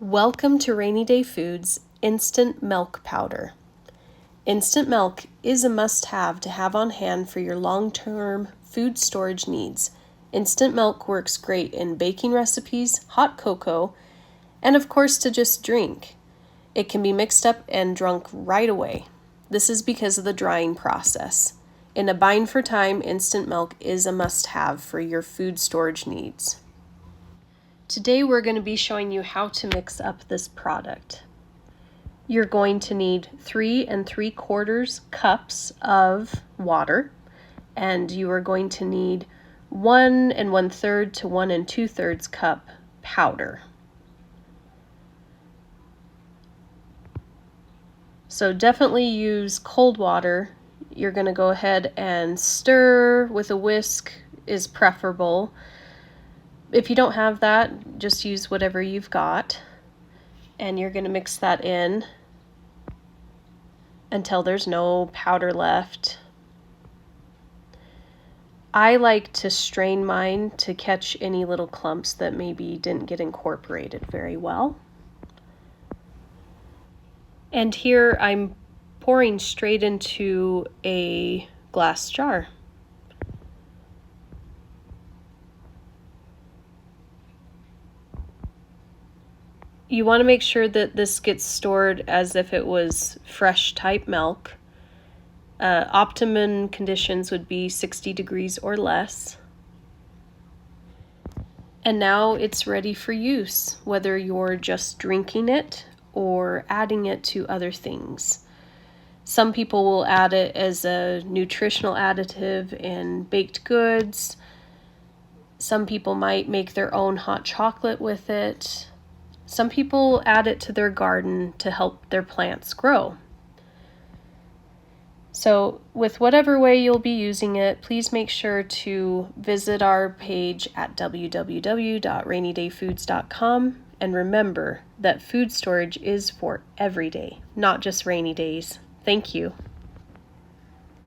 Welcome to Rainy Day Foods Instant Milk Powder. Instant milk is a must-have to have on hand for your long-term food storage needs. Instant milk works great in baking recipes, hot cocoa, and of course to just drink. It can be mixed up and drunk right away. This is because of the drying process. In a bind for time, instant milk is a must-have for your food storage needs. Today we're going to be showing you how to mix up this product. You're going to need 3 3/4 cups of water, and you are going to need 1 1/3 to 1 2/3 cup powder. So definitely use cold water. You're going to go ahead and stir with a whisk is preferable. If you don't have that, just use whatever you've got, and you're going to mix that in until there's no powder left. I like to strain mine to catch any little clumps that maybe didn't get incorporated very well. And here I'm pouring straight into a glass jar. You want to make sure that this gets stored as if it was fresh type milk. Optimum conditions would be 60 degrees or less. And now it's ready for use, whether you're just drinking it or adding it to other things. Some people will add it as a nutritional additive in baked goods. Some people might make their own hot chocolate with it. Some people add it to their garden to help their plants grow. So with whatever way you'll be using it, please make sure to visit our page at www.rainydayfoods.com, and remember that food storage is for every day, not just rainy days. Thank you.